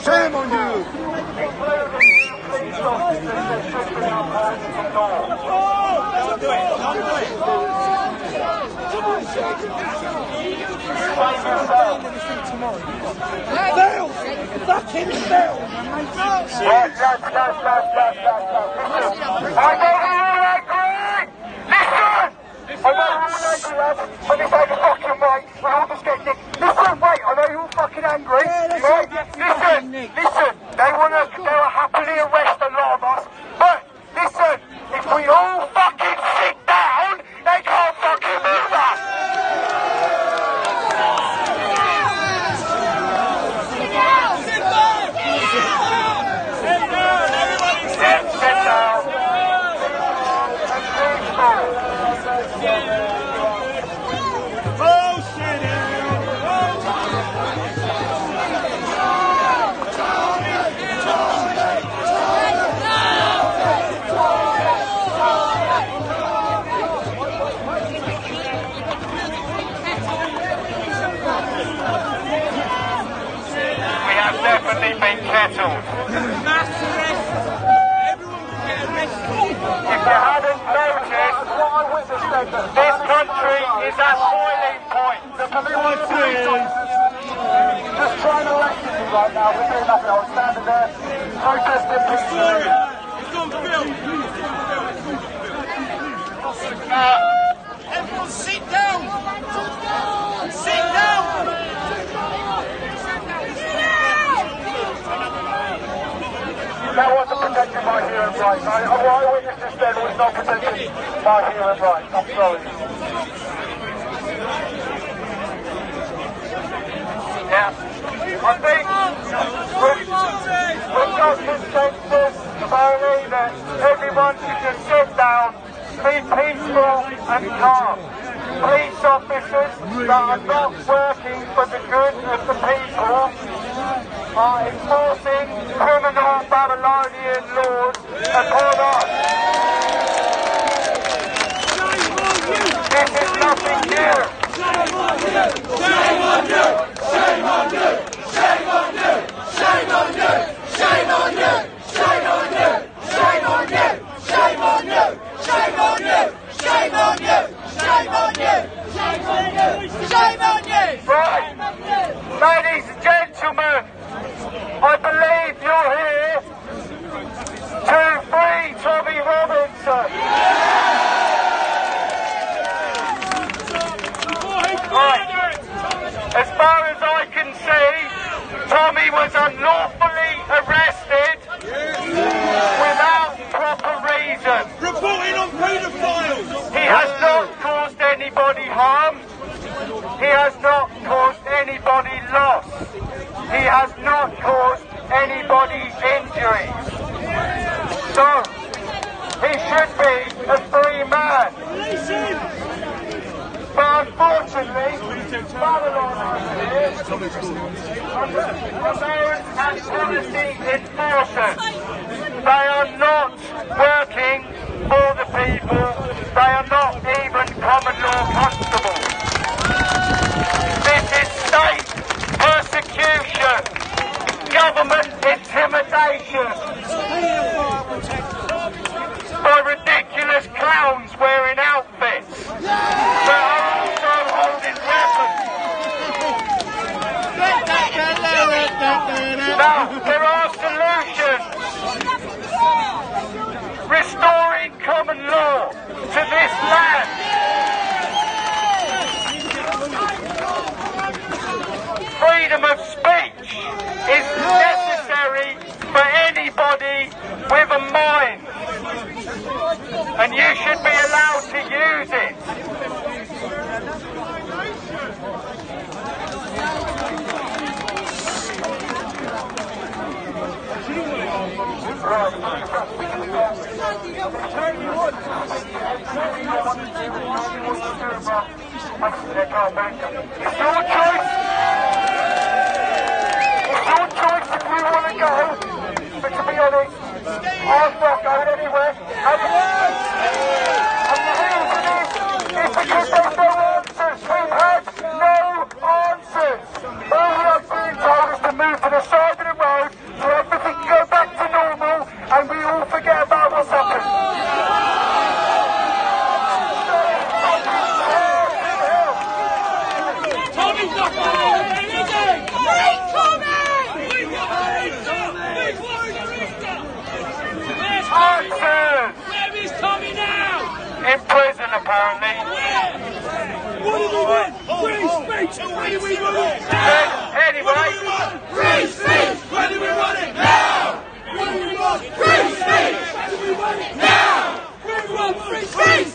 Shame on you! Fail! Fucking fail! Listen, they will happily arrest a lot of us, but listen, if we all fucking sit down, they can't fucking move us! Sit down! Sit down! Sit down! Everybody sit down! Definitely been kettled. Mass arrest. Everyone can get arrested. If you hadn't noticed, this country is at boiling point. The police just trying to arrest me right now. We're doing nothing. I was standing there protesting. It's on film. Everyone sit down. Sit down. That wasn't protecting my human rights. I witnessed this then was not protecting my human rights. I'm sorry. Yeah. I think we've got consensus, apparently, that everyone should just sit down, be peaceful and calm. Police officers that are not working for the good of the people are enforcing criminal Babylonian laws upon us. This is nothing new. Shame on you! Shame on you! Shame on you! Shame on you! Shame on you! Shame on you! Shame on you! Shame on you! Shame on you! Shame on you! Shame on you! Shame on you! Shame on you! Shame on you! Right, ladies and gentlemen, I believe you're here to free Tommy Robinson. Right. As far as I can see, Tommy was unlawfully arrested without proper reason. Reporting on paedophiles! He has not caused anybody harm. He has not caused anybody loss. He has not caused anybody injury. So, he should be a free man. But unfortunately, Babylon and policy enforcers, they are not working for the people. They are not even common law constables. This is state persecution, government intimidation by ridiculous clowns wearing outfits that are also holding weapons. Now, there are solutions. Restoring common law to this land. Freedom of speech is necessary for anybody with a mind, and you should be allowed to use it. It's your choice. It's your choice if you want to go, but to be honest, I'm not going anywhere. And the reason is because there's no answers. We've had no answers. All we have been told is to move to the side of the road so everything can go back to normal and we all forget about what's happened. Tommy's not going anything! Free Tommy! Answers! Where is Tommy now? In prison, apparently. What do we want? Free speech! When do we want it? Anyway. Free speech! When do we want it? Now! What do we want? Free speech! When do we want it? Now! When do we want free speech?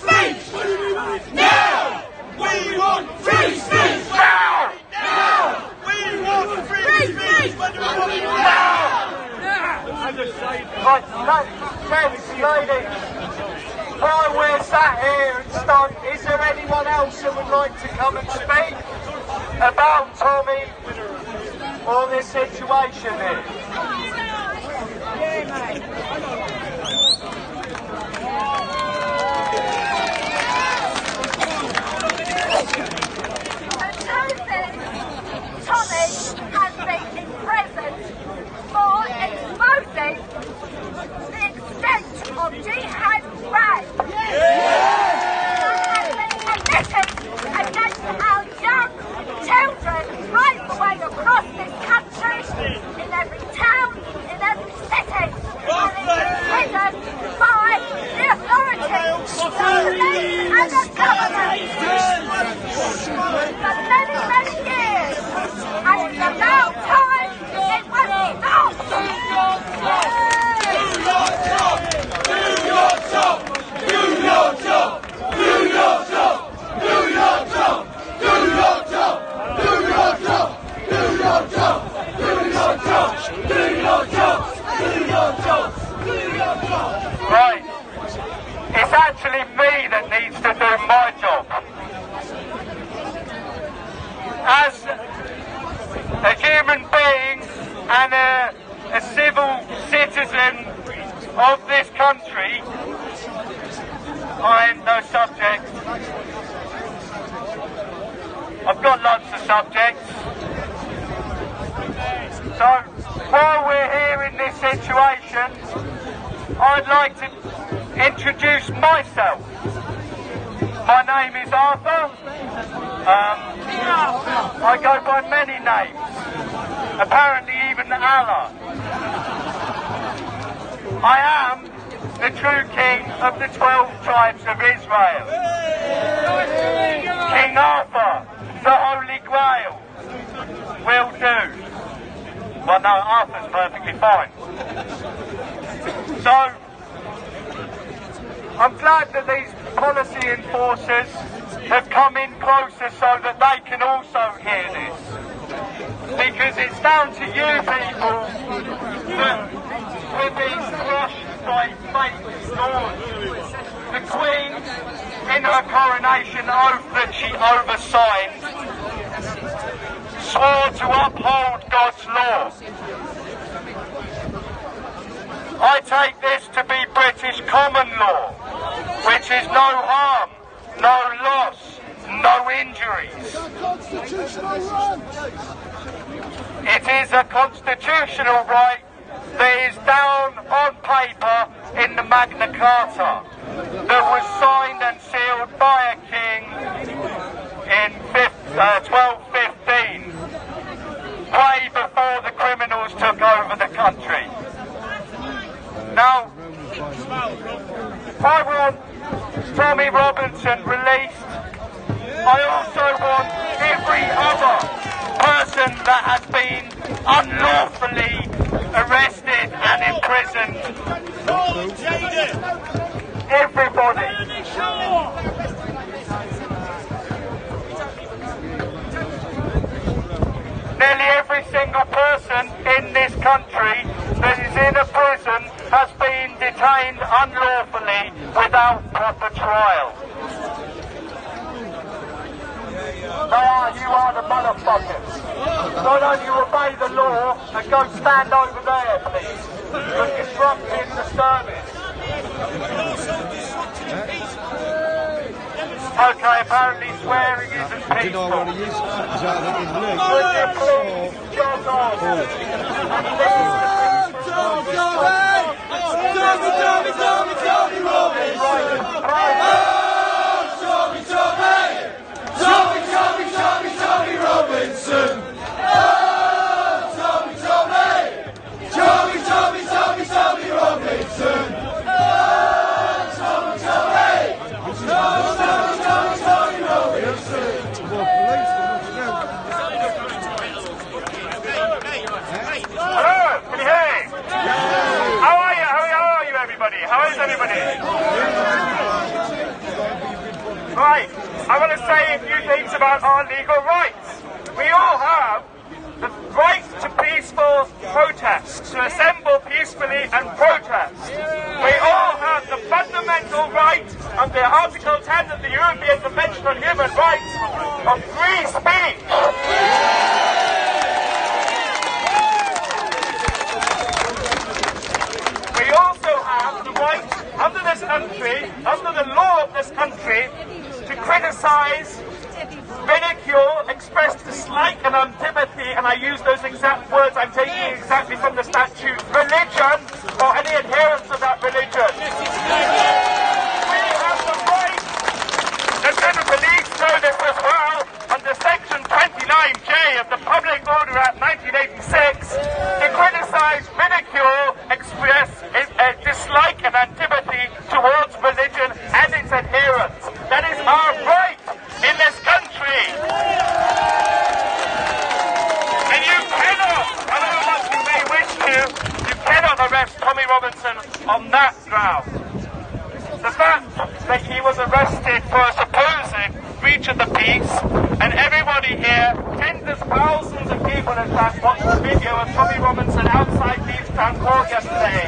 When do we want it? Now! When do we want free speech? Now! Now! We want free speech! When do we want it? Now! Right, ladies, while we're sat here and stunned, is there anyone else that would like to come and speak about Tommy or this situation here? Tommy has been imprisoned for exposing the extent of jihad rape that has been committed against our young children right the way across this country, in every town, in every city, and it's imprisoned by the authorities, the police and the government for many, many years. And it's about time it was stopped! Do your job! Do your job! Do your job! Do your job! Do your job! Do your job! Do your job! Do your job! Do your job! Do your job! Do your job! Do your job! Right, it's actually me that needs to do my job. As a human being and a civil citizen of this country, I am no subject. I've got lots of subjects. So, while we're here in this situation, I'd like to introduce myself. My name is Arthur. I go by many names, apparently even Allah. I am the true king of the 12 tribes of Israel. King Arthur, the Holy Grail, will do. Well, no, Arthur's perfectly fine. So, I'm glad that these policy enforcers have come in closer so that they can also hear this. Because it's down to you people that we're being crushed by fake laws. The Queen, in her coronation oath that she oversigned, swore to uphold God's law. I take this to be British common law, which is no harm, no loss, no injuries. It is a constitutional right that is down on paper in the Magna Carta that was signed and sealed by a king in 1215, way before the criminals took over the country. Now, I want Tommy Robinson released. I also want every other person that has been unlawfully arrested and imprisoned. Everybody. Nearly every single person in this country that is in a prison has been detained unlawfully without proper trial. You are the motherfuckers. Why don't you obey the law and go stand over there, please? You're disrupting the service. Okay, apparently swearing isn't peaceful. Do you know what it is? Is that in blue? Would you please jog on? Tommy Robinson! Tommy Robinson! How is everybody? Right, I want to say a few things about our legal rights. We all have the right to peaceful protest, to assemble peacefully and protest. We all have the fundamental right under Article 10 of the European Convention on Human Rights of free speech. We also have the right, under this country, under the law of this country, to criticise, ridicule, express dislike and antipathy, and I use those exact words, I'm taking exactly from the statute, religion, or any adherents of that religion. We have the right, the Civil Police know this as well, under Section 29J of the Public Order Act 1986, to criticise, ridicule, express dislike and antipathy towards religion and its adherents. That is our right in this country. And you cannot, however much you may wish to, you cannot arrest Tommy Robinson on that ground. The fact that he was arrested for a supposed breach of the peace, and everybody here, tens of thousands of people in fact, watched the video of Tommy Robinson outside Leavetown Court yesterday.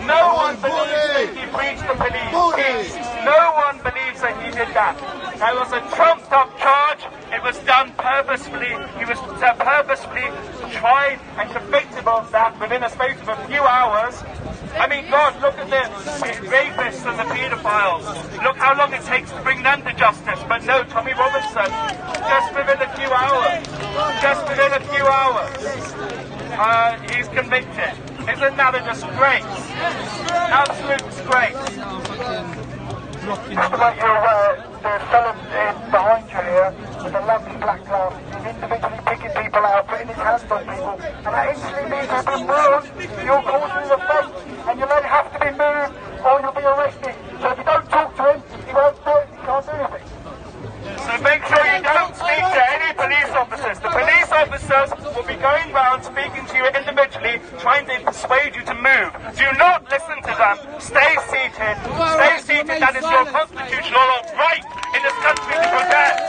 No one believes that he breached the peace. No one believes that he did that. That was a trumped up charge. It was done purposefully. He was purposefully tried and convicted of that within a space of a few hours. I mean, God, look at the rapists and the paedophiles. Look how long it takes to bring them to justice. But no, Tommy Robinson, just within a few hours. Just within a few hours. He's convicted. Isn't that a disgrace? Absolute disgrace. Just about you're aware, there's someone behind you here with a lovely black glass. He's individually picking people out, putting his hands on people, and that instantly means you've been warned, you're causing an offence, and you'll then have to be moved or you'll be arrested. So if you don't talk to him, he won't do it, he can't do anything. So make sure you don't speak to any police officers. The police officers will be going round speaking to you individually, trying to persuade you to move. Do not listen to them. Stay seated. Stay seated. That is your constitutional right in this country to protect.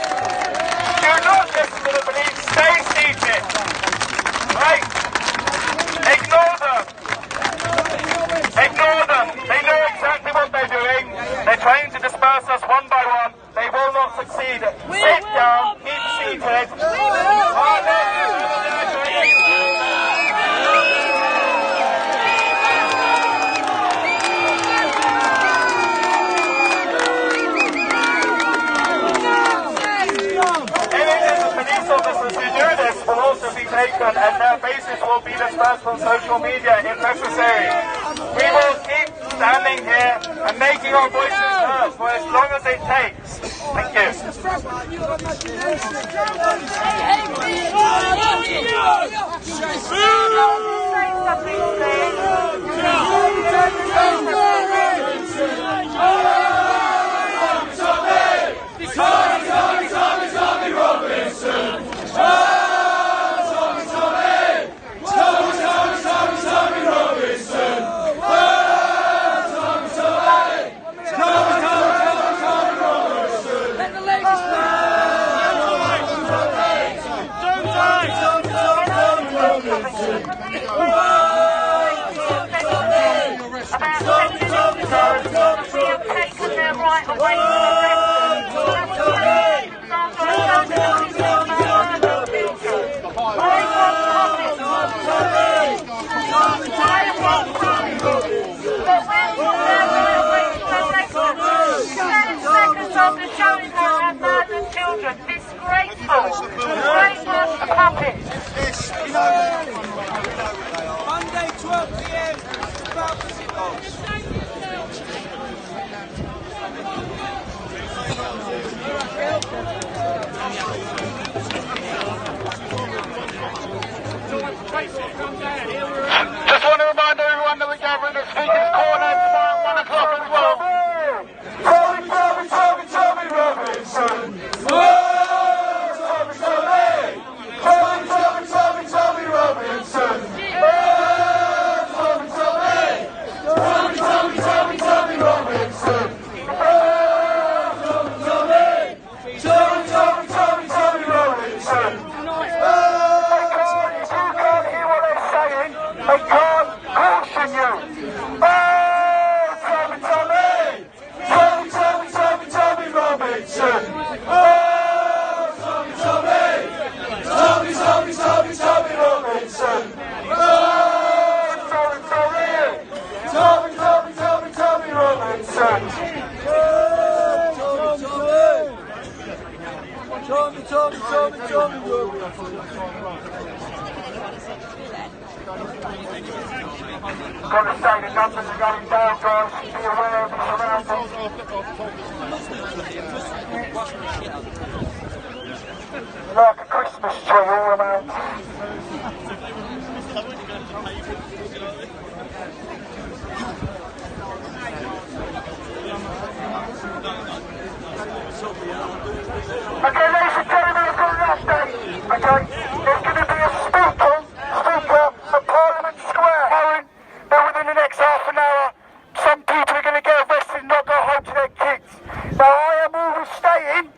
Do not listen to the police. Stay seated. Right? Ignore them. Ignore them. They know exactly what they're doing. They're trying to disperse us one by one. They will not succeed. Sit down, keep seated. Images of police officers who do this will also be taken and their faces will be dispersed on social media if necessary. We will keep standing here and making our voices heard for as long as it takes. Thank you. Tommy Robinson! We have taken their right away from the rest of the attacks. Tommy. Got to say the numbers are going down, guys. Be aware of the surroundings. Like a Christmas tree all around. Okay, ladies and gentlemen, I've got an update. Okay, there's going to be a speaker at Parliament Square. Now within the next half an hour, some people are going to get arrested and not go home to their kids. Now I am always staying,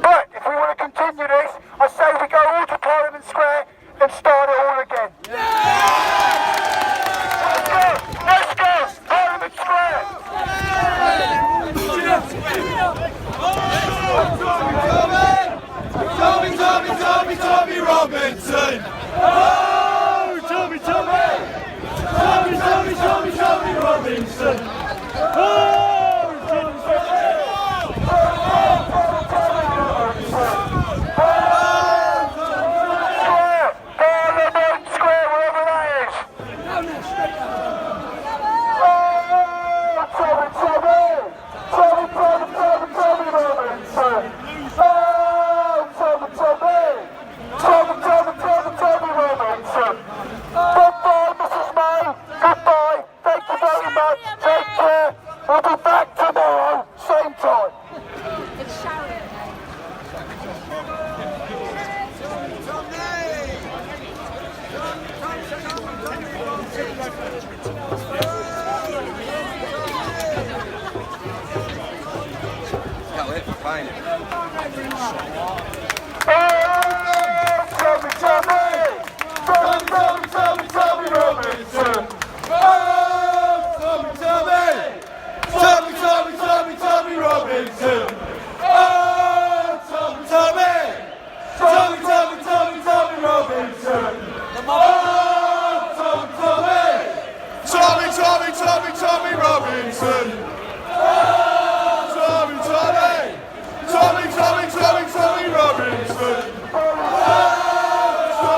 but if we want to continue this, I say we go all to Parliament Square and start it all again. Let's go, Parliament Square. Tommy Robinson! Oh, Tommy Robinson! Oh, Parliament Square, wherever that is. Tommy Robinson! Tommy Robinson! Goodbye, Mrs. May! Goodbye! Thank you very much! Take care! We'll be back tomorrow, same time! It's showering. Fine. Tommy Robinson! Oh, Tommy Robinson! Oh,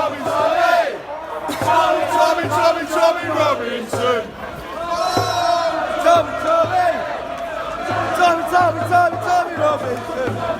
Tommy Robinson! Oh, Tommy Robinson! Tommy Robinson! Tommy Robinson! Tommy Robinson!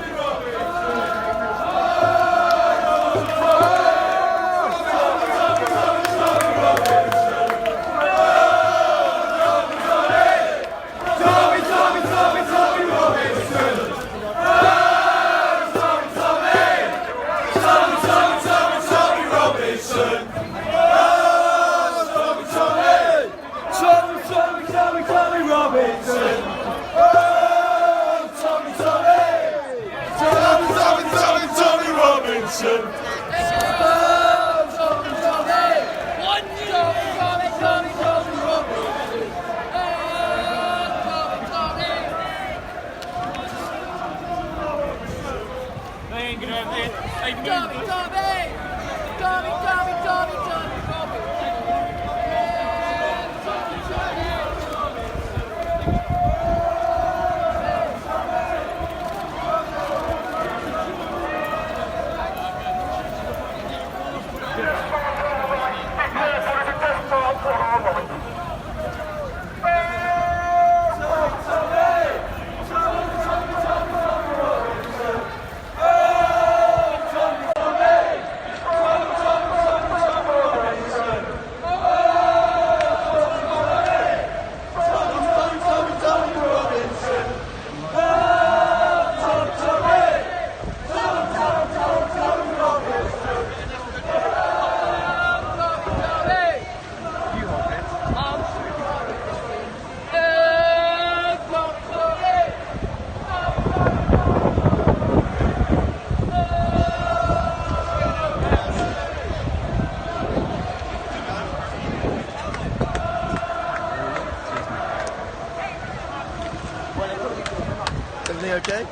Okay?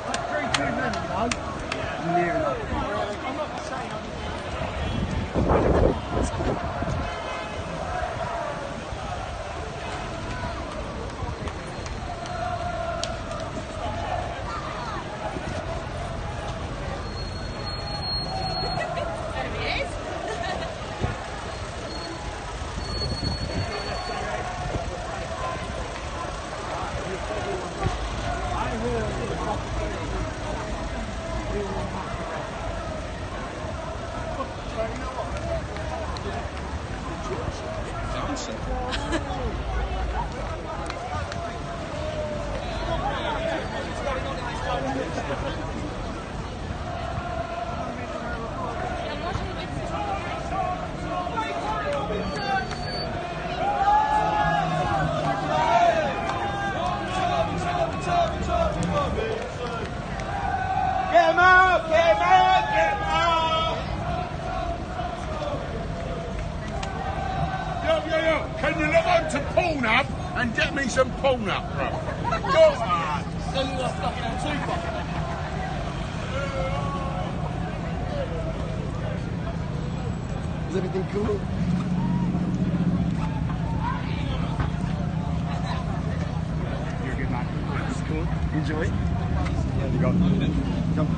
Near enough. Get him out! Get him out! Get him out! Yo. Can you log on to Pornhub and get me some Pornhub, bro? Go on. Don't look like fucking Antifa. Is everything cool? You're good, man. It's cool. Enjoy. Yeah, you got it. Come.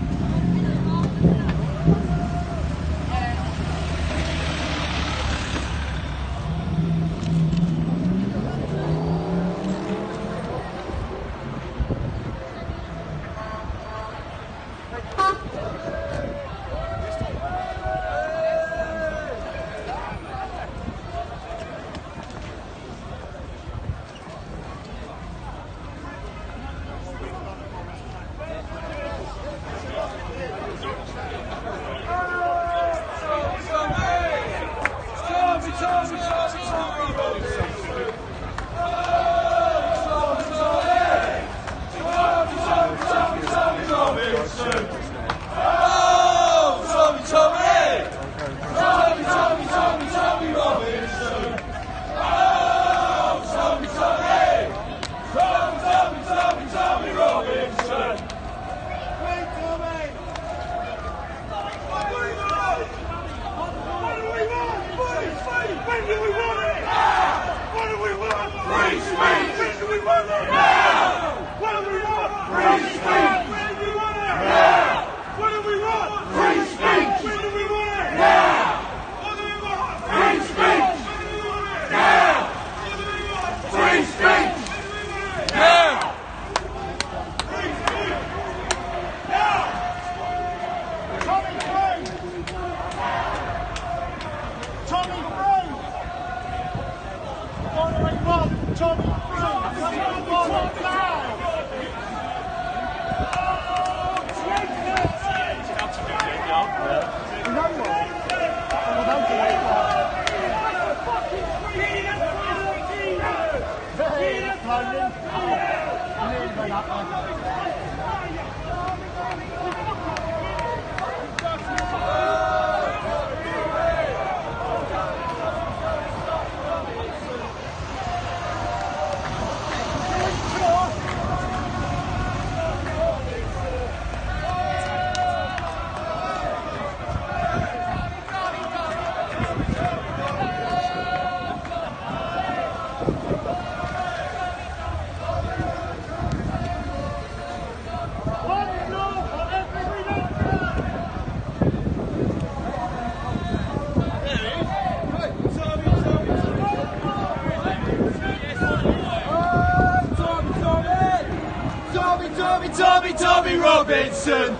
Tommy Robinson!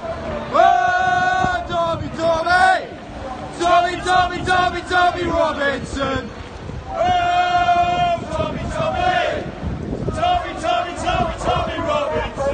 Oh, Tommy Robinson! Oh, Tommy Robinson!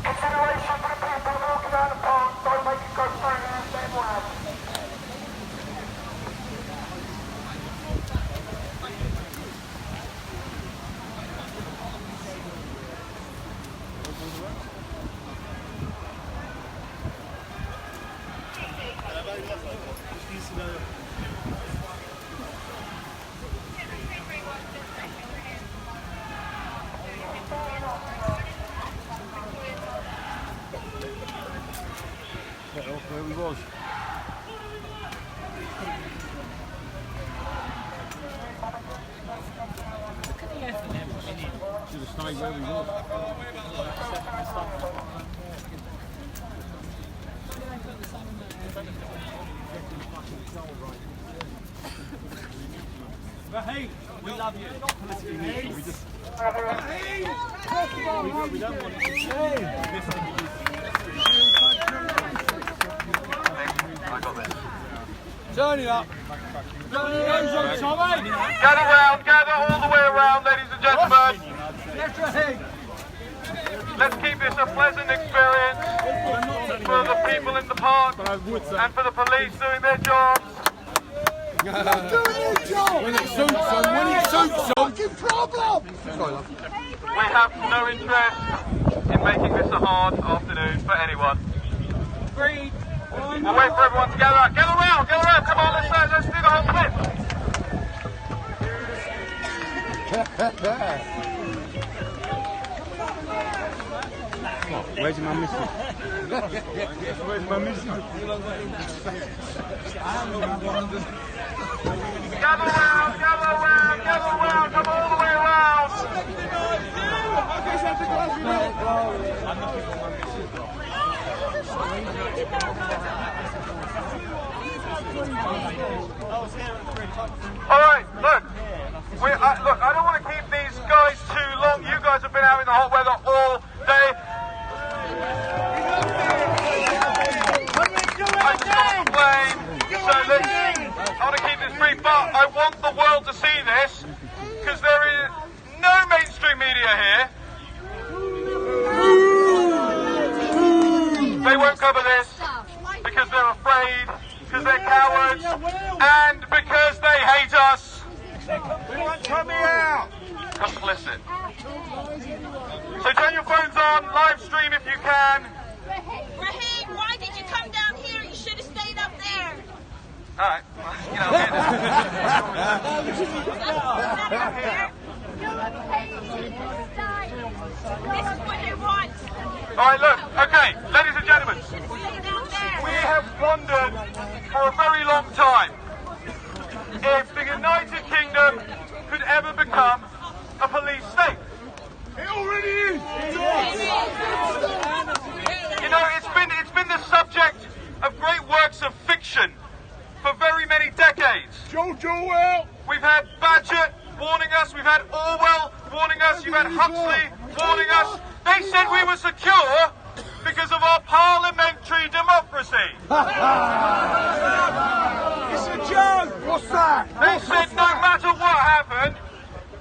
Consideration for the people walking around the park, don't make it go through, Where we was. Should have stayed where we was. Raheem, we love you. Not politically neutral. We just. We don't want it to change. I got this. Turn it up. Gather round, gather all the way around, ladies and gentlemen. Let's keep this a pleasant experience for the people in the park and for the police doing their jobs. When it suits them, Fucking problem! We have no interest in making this a hard afternoon for anyone. We'll wait for everyone to gather up. Gather round, come on, let's do the whole thing. Where's your mum missing? Where's my missing? Gather round, come all the way around. Alright, look, I don't want to keep these guys too long. You guys have been out in the hot weather all day. I'm still on the plane, so I want to keep this brief, but I want the world to see this, because there is no mainstream media here. They won't cover this because they're afraid, because they're cowards, and because they hate us. We want Tommy out! Complicit. So turn your phones on, live stream if you can. Raheem, why did you come down here? You should have stayed up there. Alright, you know, This is what they want. Alright, look, okay, ladies and gentlemen, You should have stayed down there. we have wondered for a very long time if the United Kingdom could ever become a police state. It already is! You know, it's been the subject of great works of fiction for very many decades. Jojo out! We've had Badger warning us, we've had Orwell warning us, you've had Huxley warning us. They said we were secure because of our parliamentary democracy. It's a joke! What's that? They said no matter what happened,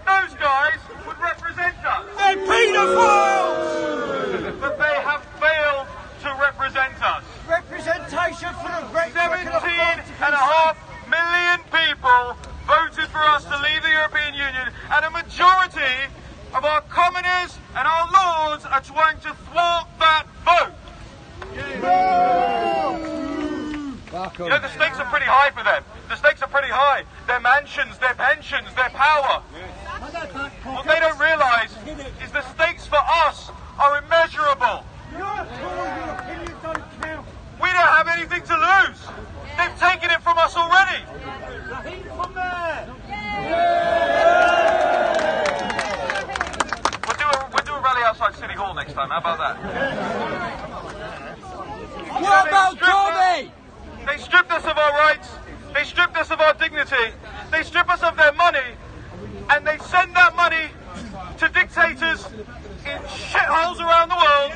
those guys would represent us. They're paedophiles! But they have failed to represent us. Representation for the great 17.5 million people voted for us to leave the European Union, and a majority of our commoners and our lords are trying to thwart that vote. You know, the stakes are pretty high for them. The stakes are pretty high. Their mansions, their pensions, their power. What they don't realise is the stakes for us are immeasurable. We don't have anything to lose. They've taken it from us already. We'll do a rally outside City Hall next time. How about that? What about Tommy? They stripped us of our rights. They stripped us of our dignity. They strip us of their money. And they send that money to dictators in shitholes around the world.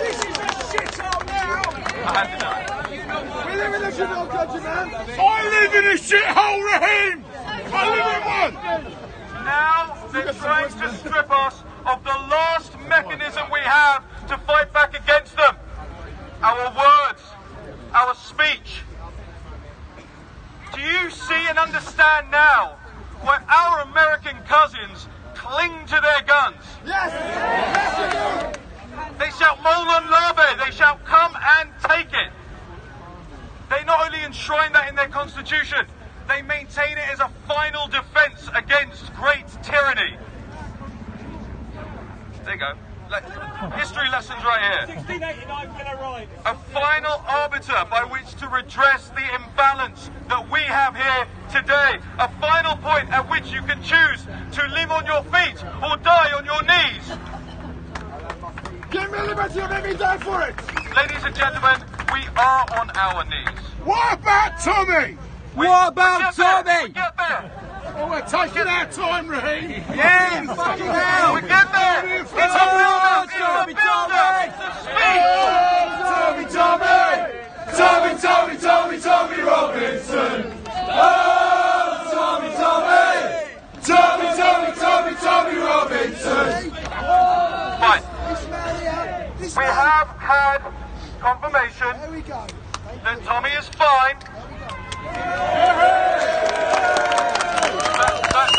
This is a shithole now! I had to do it. We live in a shithole country, man! I live in a shithole, Raheem! I live in one! Now they're trying to strip us of the last mechanism we have to fight back against them. Our words, our speech. Do you see and understand now why our American cousins cling to their guns? Yes! Yes, you do! They shout Molan Labe, they shout come and take it. They not only enshrine that in their constitution, they maintain it as a final defense against great tyranny. There you go. History lessons right here. 1689 will arrive. A final arbiter by which to redress the imbalance that we have here today. A final point at which you can choose to live on your feet or die on your knees. Give me liberty or let me die for it! Ladies and gentlemen, we are on our knees. What about Tommy? What about Tommy? Get there. Oh, we're taking our time, Raheem. Yeah, fucking hell. We get there. It's a build-up. It's a build-up. It's a speed. Tommy Robinson. Oh, Tommy Robinson. Fine. We have had confirmation that Tommy is fine. That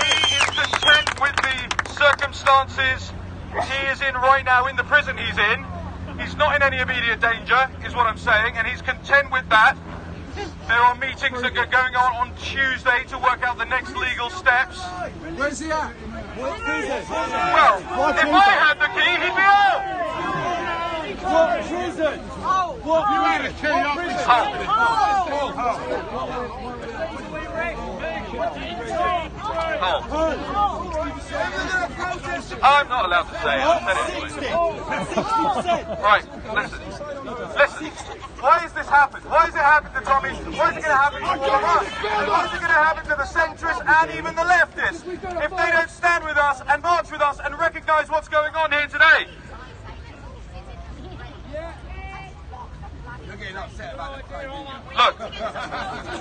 he is content with the circumstances he is in right now in the prison he's in. He's not in any immediate danger, is what I'm saying, and he's content with that. There are meetings that are going on Tuesday to work out the next legal steps. Where's he at? Well, if I had the key, he'd be out. What prison? What You had a key up his I'm not allowed to say it. I said it anyway. Right, listen. Why has this happened? Why has it happened to Tommy? Why is it going to happen to all of us? Why is it going to happen to the centrists and even the leftists if they don't stand with us and march with us and recognise what's going on here today? Look,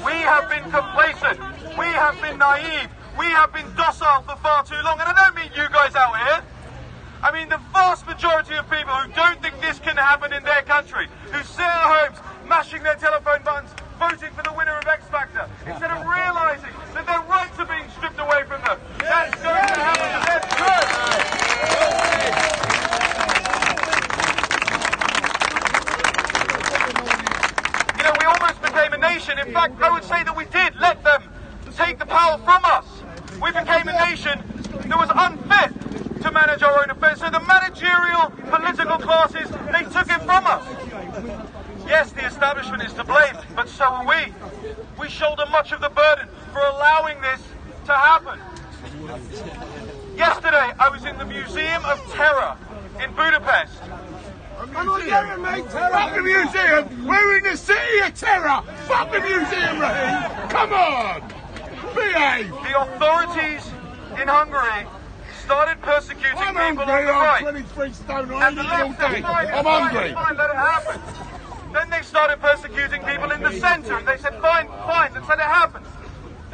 we have been complacent, we have been naive, we have been docile for far too long, and I don't mean you guys out here. I mean the vast majority of people who don't think this can happen in their country, who sit at homes, mashing their telephone buttons, voting for the winner of X Factor, instead of realising that their rights are being stripped away from them. That's going to happen to them too. You know, we almost became a nation. In fact, I would say that we did let them take the power from us. We became a nation that was unfit to manage our own affairs. So the managerial political classes, they took it from us. Yes, the establishment is to blame, but so are we. We shoulder much of the burden for allowing this to happen. Yesterday, I was in the Museum of Terror in Budapest. I'm not going, mate. Fuck the museum. We're in the city of terror. Fuck the museum, Raheem. Come on. Behave. The authorities in Hungary started persecuting I'm people hungry. on the I'm right. 23 stone. I And eat the all left day. said, fine, I'm fine, hungry. fine, let it happen. Then they started persecuting people in the centre, and they said, fine, let's let it happen.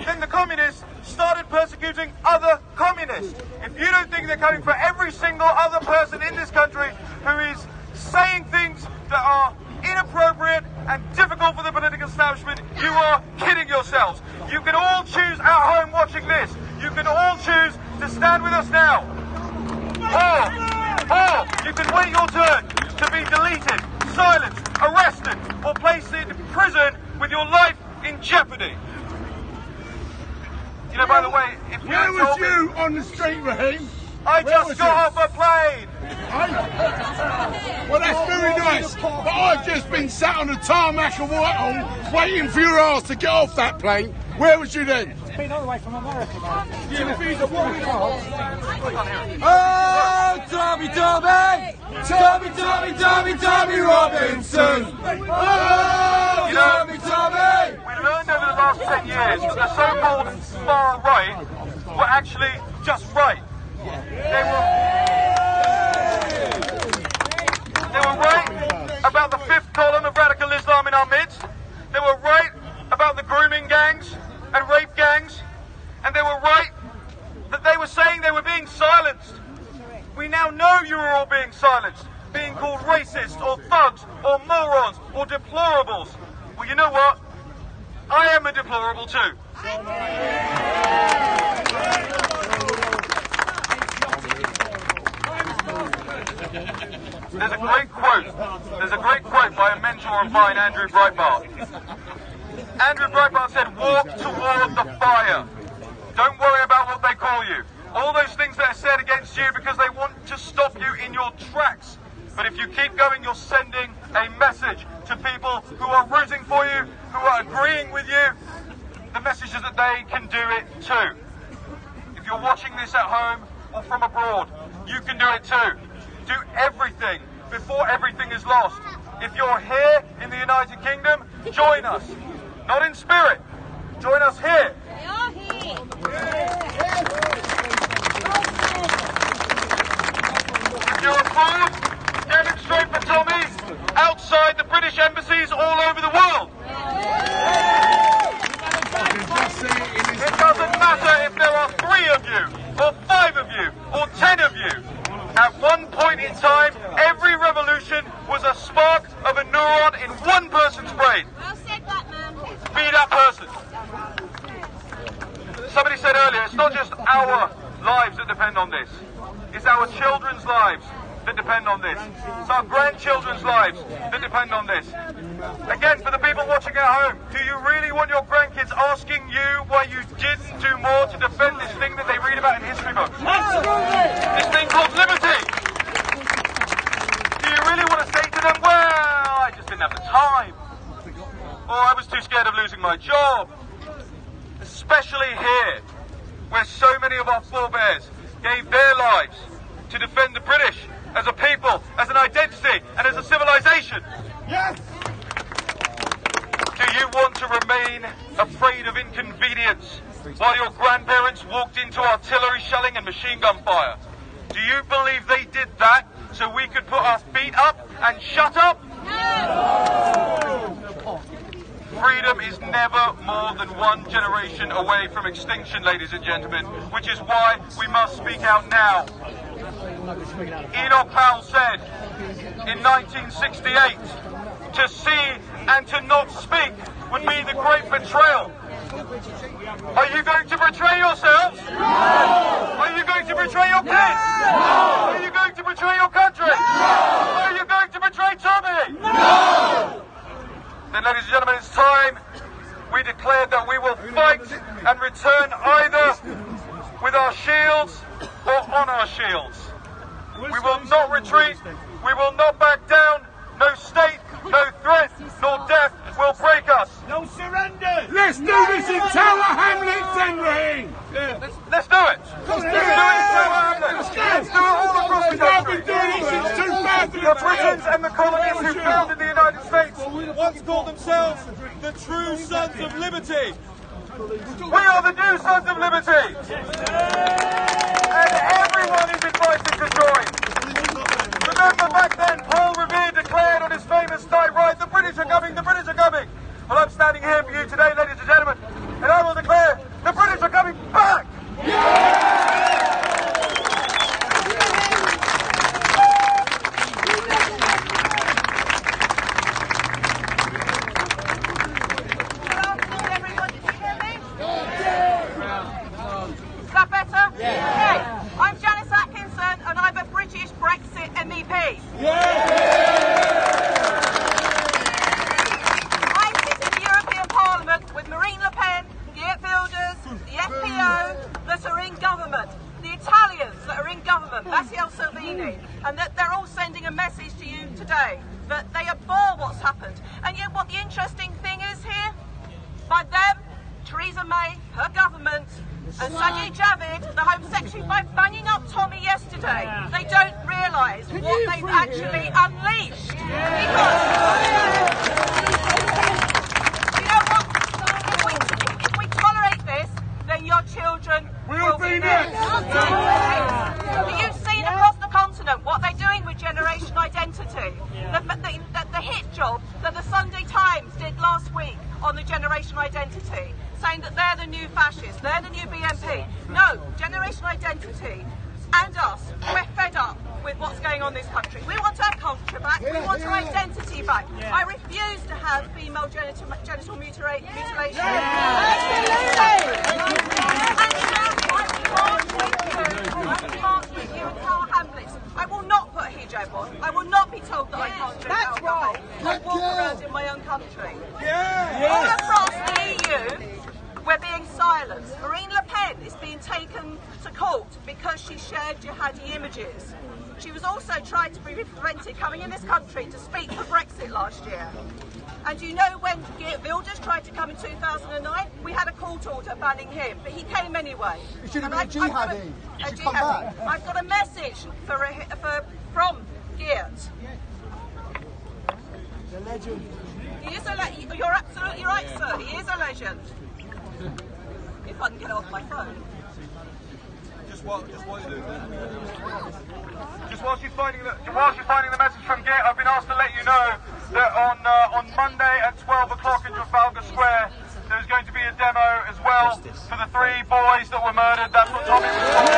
Then the communists started persecuting other communists. If you don't think they're coming for every single other person in this country who is saying things that are inappropriate and difficult for the political establishment, you are kidding yourselves. You can all choose at home watching this. You can all choose to stand with us now. Or you can wait your turn to be deleted, silenced, arrested, or placed in prison with your life in jeopardy. You know, by the way, if you Where was told me, you on the street, Raheem? I Where just was got you? off a plane. Well, that's very nice. But I've just been sat on the tarmac of Whitehall waiting for your ass to get off that plane. Where was you then? been all the way from America, man. Oh, Tommy Robinson! Oh, You know, Tommy! we learned over the last 10 years that the so-called far right were actually just right. They were right about the fifth column of radical Islam in our midst. They were right about the grooming gangs and rape gangs. And they were right that they were saying they were being silenced. We now know you are all being silenced, being called racist or thugs or morons or deplorables. Well, you know what? I am a deplorable too. There's a great quote by a mentor of mine, Andrew Breitbart. Andrew Breitbart said, walk toward the fire. Don't worry about what they call you. All those things that are said against you because they want to stop you in your you keep going, you're sending a message to people who are rooting for you, who are agreeing with you. The message is that they can do it too. If you're watching this at home or from abroad, you can do it too. Do everything before everything is lost. If you're here in the United Kingdom, join us. Not in spirit. Join us here. We are here. If you're abroad, demonstrate for Tommy outside the British embassies all over the world. It doesn't matter if there are 3 of you, or 5 of you, or 10 of you. At one point in time, every revolution was a spark of a neuron in one person's brain. Well said, Batman. Be that person. Somebody said earlier, it's not just our lives that depend on this. It's our children's lives that depend on this. It's our grandchildren's lives that depend on this. Again, for the people watching at home, do you really want your grandkids asking you why you didn't do more to defend this thing that they read about in history books? This thing called liberty. Do you really want to say to them, well, I just didn't have the time. Or I was too scared of losing my job. Especially here, where so many of our forebears gave their lives to defend the British as a people, as an identity, and as a civilization. Yes! Do you want to remain afraid of inconvenience while your grandparents walked into artillery shelling and machine gun fire? Do you believe they did that so we could put our feet up and shut up? No! Freedom is never more than one generation away from extinction, ladies and gentlemen, which is why we must speak out now. Enoch Powell said in 1968, to see and to not speak would be the great betrayal. Are you going to betray yourselves? No! Are you going to betray your kids? No! Are you going to betray your country? No! Are you going to betray Tommy? No! Then, ladies and gentlemen, it's time we declared that we will fight and return either with our shields or on our shields. We will not retreat. We will not back down. No state, no threat, nor death will break us. No surrender! Let's do this in Tower Hamlets, then, Raheem! Let's do it! Let's do it in Tower Hamlets! Let's do it all across the country! We've been doing it since 2000! The Britons and the colonies who founded the United States Once called themselves the true sons of liberty. We are the new sons of liberty! And everyone is invited to join. Remember back then, Paul Revere declared on his famous night ride, the British are coming, the British are coming. Well, I'm standing here for you today, ladies and gentlemen, and I will declare, the British are coming back! Is that better? Yeah. Okay. I'm Janice Atkinson and I'm a British Brexit MEP. I sit in the European Parliament with Marine Le Pen, Geert Wilders, the FPO that are in government, the Italians that are in government, Matteo Salvini, and that they're all sending a message to you today that they abhor what's happened. And yet what the interesting thing is here, by them, Theresa May, her government, and Sajid Javid, the Home Secretary, by banging up Tommy yesterday, they don't realise what they've actually unleashed. Because, you know what? If we tolerate this, then your children will be next. You've seen across the continent what they're doing with generation identity. The hit job that the Sunday Times did last week on the generation identity, saying that they're the new fascists, they're the new BNP. No, generation identity and us, we're fed up with what's going on in this country. We want our culture back, we want our identity back. I refuse to have female genital mutilation. I march with you in Tower Hamlets. I will not put a hijab on. I will not be told that I can't drink alcohol. I walk around in my own country. All across the EU, we're being silenced. Marine Le Pen is being taken to court because she shared jihadi images. She was also tried to be prevented coming in this country to speak for Brexit last year. And you know when Geert Wilders tried to come in 2009, we had a court order banning him, but he came anyway. It should have been a jihadi. He should come back. I've got a message from Geert. The legend. He is you're absolutely right, sir. He is a legend. If I can get it off my phone. Just whilst you're finding the message from Geert, I've been asked to let you know that on Monday at 12 o'clock in Trafalgar Square, there's going to be a demo as well for the 3 boys that were murdered. That's what Tommy was talking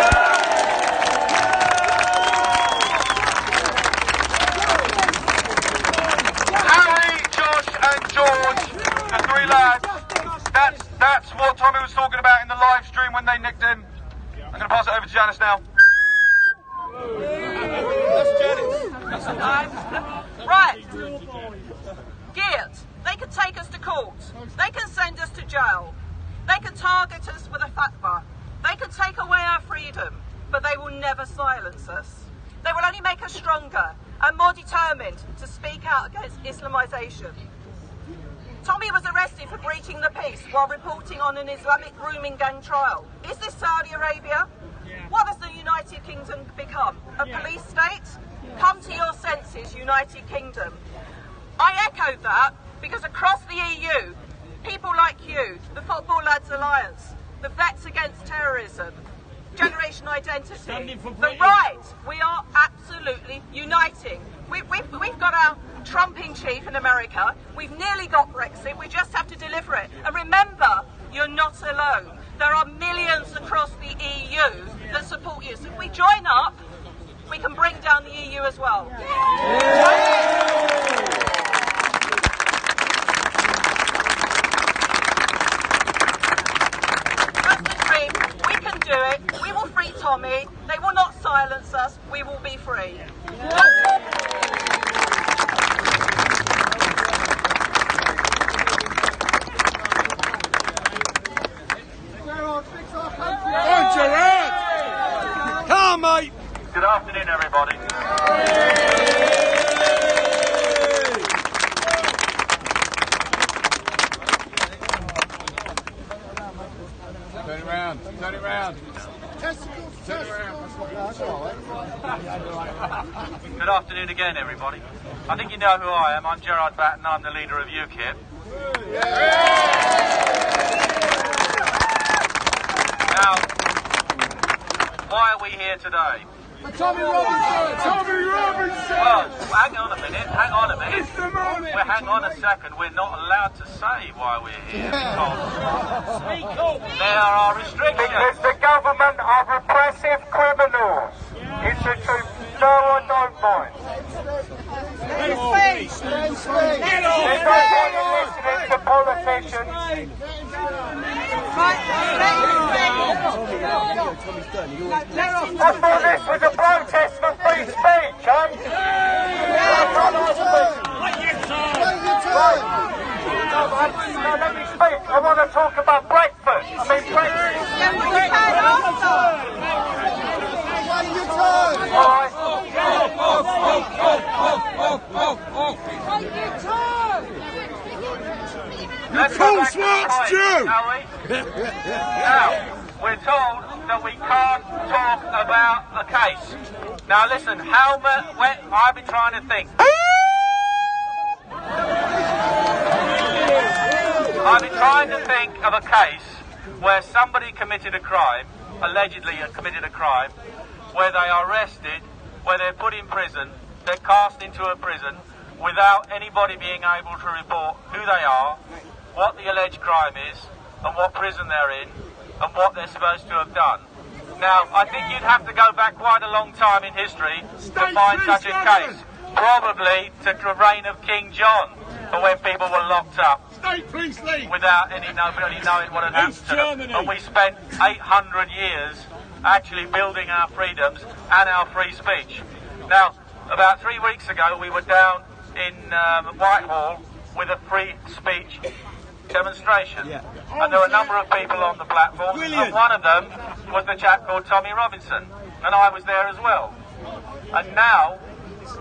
Harry, Josh and George, the 3 lads, that's what Tommy was talking about in the live stream when they nicked him. I'm going to pass it over to Janice now. That's Janice. Right. Geert, they can take us to court. They can send us to jail. They can target us with a fatwa. They can take away our freedom, but they will never silence us. They will only make us stronger and more determined to speak out against Islamisation. Tommy was arrested for breaching the peace while reporting on an Islamic grooming gang trial. Is this Saudi Arabia? What has the United Kingdom become? A police state? Come to your senses, United Kingdom. I echoed that because across the EU, people like you, the Football Lads Alliance, the Vets Against Terrorism, Generation Identity, the right, we are absolutely uniting. We've got our Trump in chief in America. We've nearly got Brexit. We just have to deliver it. And remember, you're not alone. There are millions across the EU that support you. So if we join up, we can bring down the EU as well. That's the dream. We can do it. We will free Tommy. They will not silence us. We will be free. Gerard! Come on, mate! Good afternoon, everybody. Turn it round, turn it round. Turn it round. Good afternoon again, everybody. I think you know who I am. I'm Gerard Batten. I'm the leader of UKIP. Now, why are we here today? Tommy Robinson! Tommy Robinson! Well, hang on a minute. It's the moment! Well, hang on a second. We're not allowed to say why we're here because there are restrictions. Because the government are repressive criminals. It's the truth. No, I don't mind. They don't want to listen to politicians. I thought this was a protest for free speech, huh? No, let me speak. I want to talk about breakfast. I mean, breakfast. Let's go back to the point, shall we? Now, we're told that we can't talk about a case. Now listen, I've been trying to think. I've been trying to think of a case where somebody committed a crime, allegedly committed a crime, where they are arrested, where they're put in prison, they're cast into a prison without anybody being able to report who they are, what the alleged crime is, and what prison they're in, and what they're supposed to have done. Now, I think you'd have to go back quite a long time in history to find such a case. Probably to the reign of King John, for when people were locked up without nobody knowing what had happened to them. And we spent 800 years actually building our freedoms and our free speech. Now, about 3 weeks ago, we were down in Whitehall with a free speech demonstration. And there were a number of people on the platform, and one of them was the chap called Tommy Robinson, and I was there as well. And now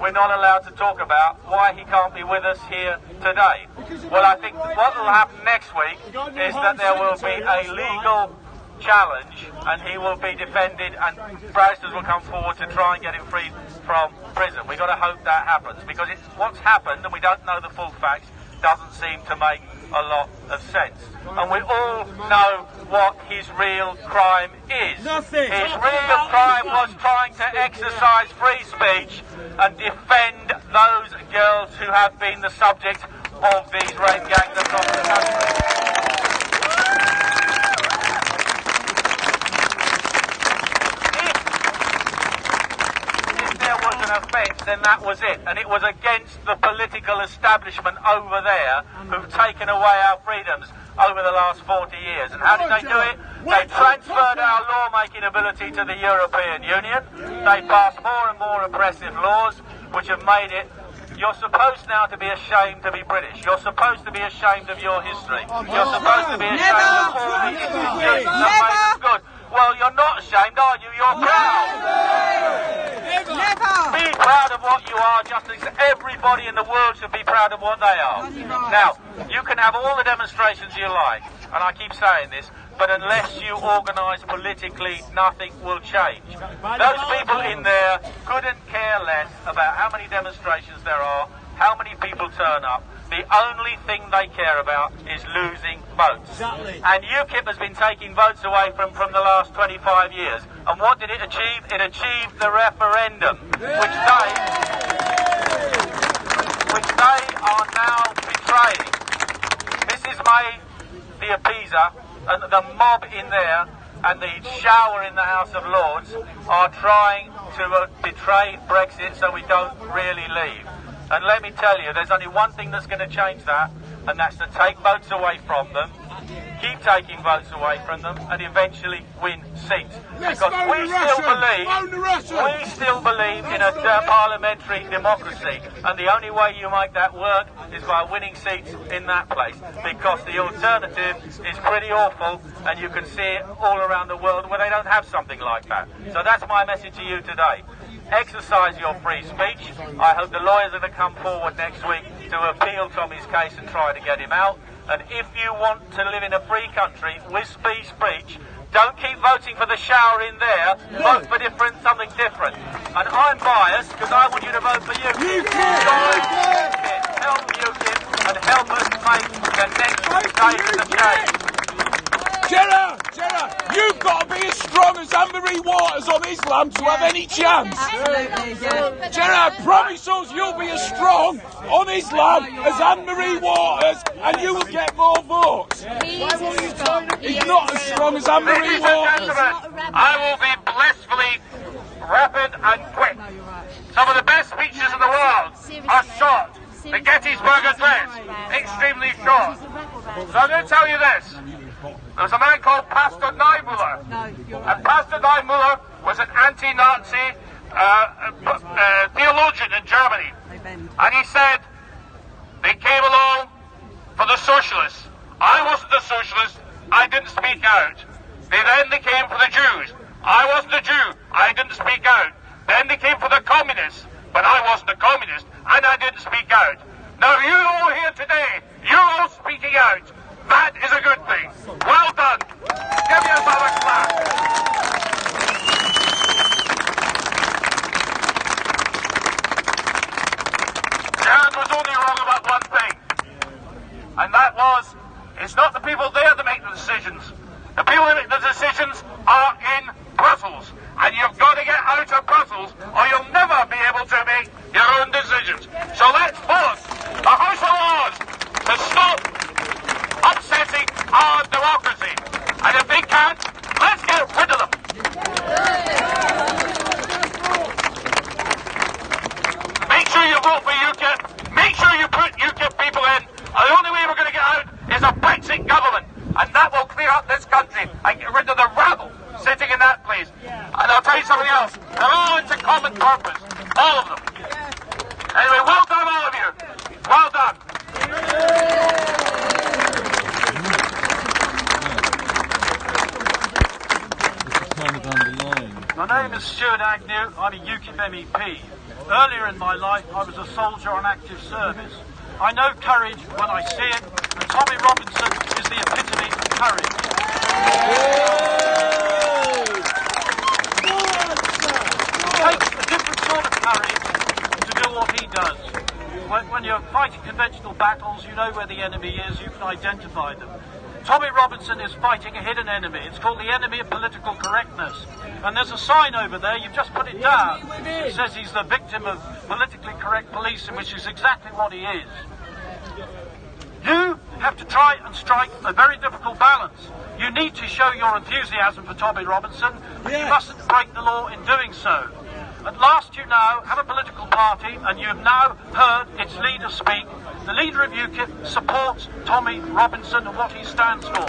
we're not allowed to talk about why he can't be with us here today. Well, I think what will happen next week is that there will be a legal challenge and he will be defended and barristers will come forward to try and get him freed from prison. We've got to hope that happens because what's happened, and we don't know the full facts, doesn't seem to make a lot of sense. And we all know what his real crime is. Nothing. His real crime was trying to exercise free speech and defend those girls who have been the subject of these rape gangs across the country. Offence, then that was it, and it was against the political establishment over there who've taken away our freedoms over the last 40 years. And how did they do it? They transferred our lawmaking ability to the European Union. They passed more and more oppressive laws which have made it. You're supposed now to be ashamed to be British. You're supposed to be ashamed of your history. You're supposed to be ashamed of all the institutions that made us good. Well, you're not ashamed, are you? You're proud. Be proud of what you are, just as everybody in the world should be proud of what they are. Now, you can have all the demonstrations you like, and I keep saying this, but unless you organise politically, nothing will change. Those people in there couldn't care less about how many demonstrations there are, how many people turn up. The only thing they care about is losing votes. Exactly. And UKIP has been taking votes away from the last 25 years. And what did it achieve? It achieved the referendum, which they are now betraying. Mrs May, the appeaser, and the mob in there, and the shower in the House of Lords are trying to betray Brexit so we don't really leave. And let me tell you, there's only one thing that's going to change that, and that's to take votes away from them, keep taking votes away from them, and eventually win seats. Because we still believe in a parliamentary democracy, and the only way you make that work is by winning seats in that place. Because the alternative is pretty awful, and you can see it all around the world where they don't have something like that. So that's my message to you today. Exercise your free speech. I hope the lawyers are going to come forward next week to appeal Tommy's case and try to get him out. And if you want to live in a free country with free speech, don't keep voting for the shower in there. Vote for something different. And I'm biased because I want you to vote for UKIP. Help UKIP and help us make the next stage of change. Gerard, you've got to be as strong as Anne-Marie Waters on Islam to have any chance. Gerard, promise us you'll be as strong on Islam as Anne-Marie Waters and you will get more votes. He's not as strong as Anne-Marie Waters. I will be blissfully rapid and quick. Some of the best speeches in the world are short. The Gettysburg Address, extremely short. So I'm going to tell you this. There's a man called Pastor Niemöller. And Pastor Niemöller was an anti-Nazi theologian in Germany. And he said, they came along for the socialists. I wasn't a socialist. I didn't speak out. Then they came for the Jews. I wasn't a Jew. I didn't speak out. Then they came for the communists. But I wasn't a communist. And I didn't speak out. Now you all here today, you're all speaking out. That is a good thing. Well done. Give yourself a clap. Gerard was only wrong about one thing. And that was, it's not the people there that make the decisions. The people that make the decisions are in Brussels. And you've got to get out of Brussels or you'll never be able to make your own decisions. So let's force the House of Lords to stop upsetting our democracy. And if they can't, let's get rid of them. Make sure you vote for UKIP. Make sure you put UKIP people in. And the only way we're going to get out is a Brexit government. And that will clear up this country and get rid of the rabble sitting in that place. And I'll tell you something else. They're all into common purpose. All of them. Anyway, well done all of you. Well done. No, My name is Stuart Agnew. I'm a UKIP MEP. Earlier in my life, I was a soldier on active service. I know courage when I see it, and Tommy Robinson is the epitome of courage. It takes a different sort of courage to do what he does. When you're fighting conventional battles, you know where the enemy is, you can identify them. Tommy Robinson is fighting a hidden enemy. It's called the enemy of political correctness. And there's a sign over there, you've just put it down. It says he's the victim of politically correct policing, which is exactly what he is. You have to try and strike a very difficult balance. You need to show your enthusiasm for Tommy Robinson, but you mustn't break the law in doing so. At last you now have a political party, and you have now heard its leader speak. The leader of UKIP supports Tommy Robinson and what he stands for.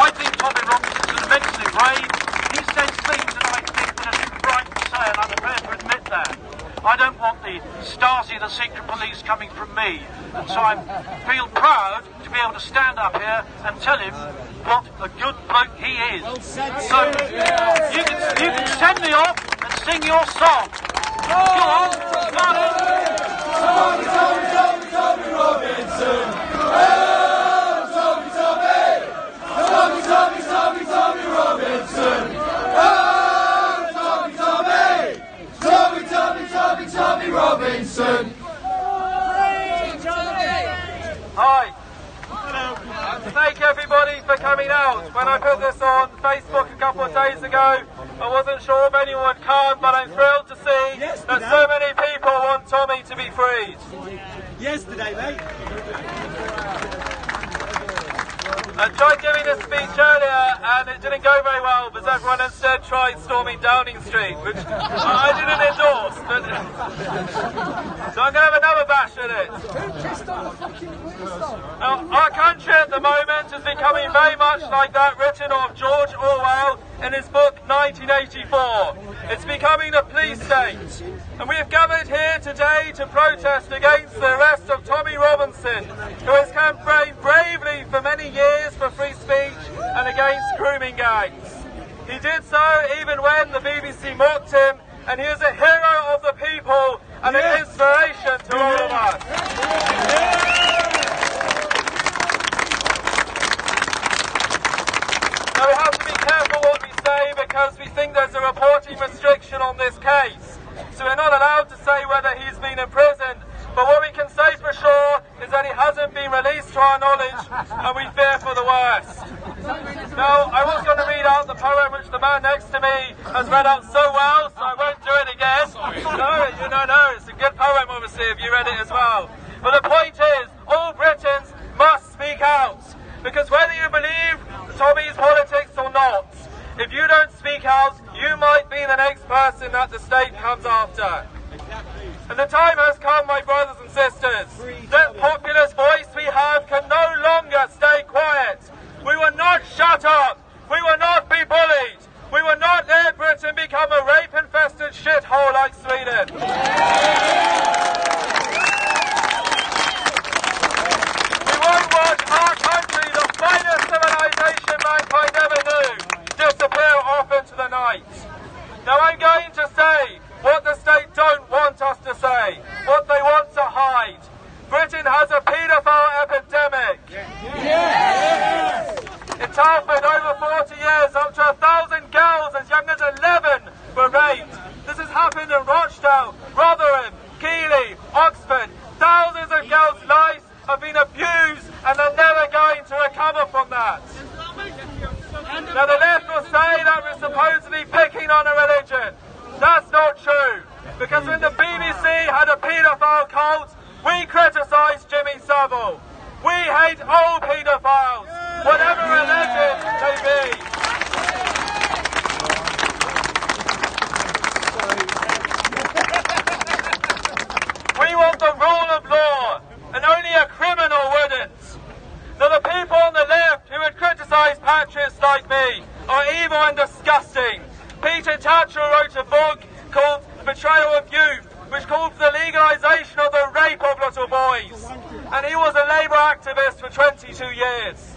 I think Tommy Robinson is immensely brave. He says things that I think that are too bright to say, and I'm prepared to admit that. I don't want the Stasi, the secret police, coming from me. And so I feel proud to be able to stand up here and tell him what a good bloke he is. So you can send me off and sing your song. Go on, start it. Tommy Robinson. Oh, Tommy Robinson. Oh, Tommy Robinson. Hi. Thank everybody for coming out. When I put this on Facebook a couple of days ago, I wasn't sure if anyone would come, but I'm thrilled to see that so many people want Tommy to be freed. Yesterday, mate. I tried giving a speech earlier and it didn't go very well because everyone instead tried storming Downing Street, which I didn't endorse. But so I'm going to have another bash at it. Our country at the moment is becoming very much like that written of George Orwell in his book 1984. It's becoming a police state. And we have gathered here today to protest against the arrest of Tommy Robinson, who has campaigned bravely for many years for free speech and against grooming gangs. He did so even when the BBC mocked him, and he is a hero of the people and an inspiration to all of us. Now we have to be careful what we say because we think there's a reporting restriction on this case. So we're not allowed to say whether he's been imprisoned, but what we can say for sure is that he hasn't been released to our knowledge, and we fear for the worst. Now, I was going to read out the poem which the man next to me has read out so well, so I won't do it again. No, it's a good poem obviously if you read it as well. But the point is, all Britons must speak out, because whether you believe Tommy's politics or not, if you don't speak out, you might be the next person that the state comes after. And the time has come, my brothers and sisters. That populist voice we have can no longer stay quiet. We will not shut up. We will not be bullied. We will not let Britain become a rape-infested shithole like Sweden. We won't watch our country, the finest civilization mankind ever knew, disappear off into the night. Now I'm going to say what the state don't want us to say, what they want to hide. Britain has a paedophile epidemic. Yes. In Telford, over 40 years, up to 1,000 girls as young as 11 were raped. This has happened in Rochdale, Rotherham, Keighley, Oxford. Thousands of girls' lives have been abused and they're never going to recover from that. Now the left will say that we're supposedly picking on a religion. That's not true, because when the BBC had a paedophile cult, we criticised Jimmy Savile. We hate all paedophiles, whatever religion they be. We want the rule of law, and only a criminal wouldn't. Now the people on the left who would criticise patriots like me are evil and disgusting. Peter Tatchell wrote a book called Betrayal of Youth, which called for the legalisation of the rape of little boys. And he was a Labour activist for 22 years.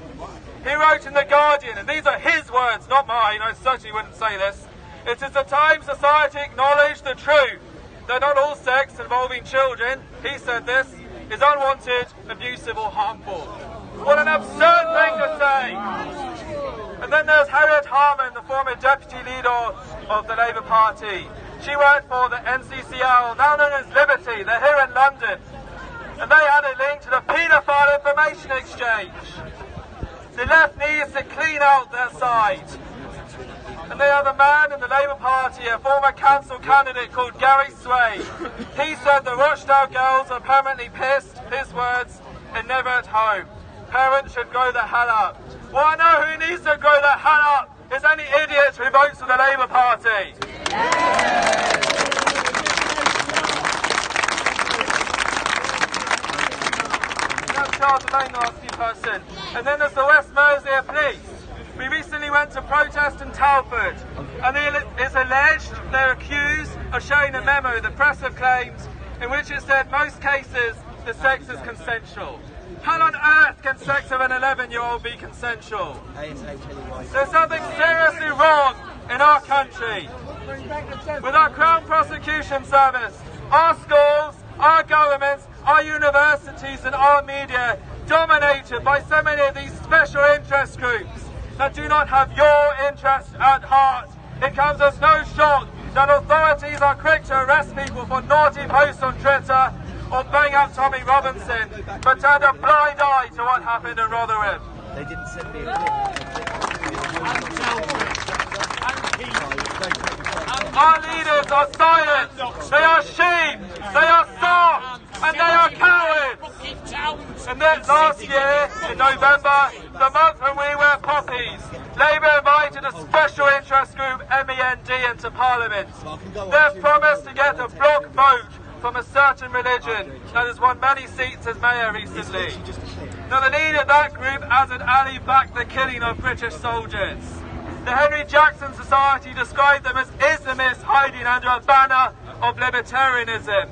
He wrote in The Guardian, and these are his words, not mine, I certainly wouldn't say this. It is a time society acknowledge the truth that not all sex involving children, he said this, is unwanted, abusive or harmful. What an absurd thing to say! And then there's Harriet Harman, the former deputy leader of the Labour Party. She worked for the NCCL, now known as Liberty. They're here in London. And they had a link to the paedophile information exchange. The left needs to clean out their side. And they have a man in the Labour Party, a former council candidate called Gary Sway. He said the Rochdale girls are permanently pissed, his words, and never at home. Parents should grow the hell up. Well, I know who needs to grow the hell up is any idiot who votes for the Labour Party. That's Charles, a very nasty person. And then there's the West Mercia Police. We recently went to protest in Telford, and it's alleged, they're accused of showing a memo, the press have claimed, in which it said most cases the sex is consensual. How on earth can sex of an 11-year-old be consensual? There's something seriously wrong in our country. With our Crown Prosecution Service, our schools, our governments, our universities and our media dominated by so many of these special interest groups that do not have your interest at heart. It comes as no shock that authorities are quick to arrest people for naughty posts on Twitter or bang up Tommy Robinson, but turned a blind eye to what happened in Rotherham. They didn't send me a Our leaders are silent, they are sheep, they are soft, and they are cowards. And then last year, in November, the month when we were poppies, Labour invited a special interest group, MEND, into Parliament. They've promised to get a block vote from a certain religion that has won many seats as mayor recently. Now the leader of that group has an ally back the killing of British soldiers. The Henry Jackson Society described them as Islamists hiding under a banner of libertarianism.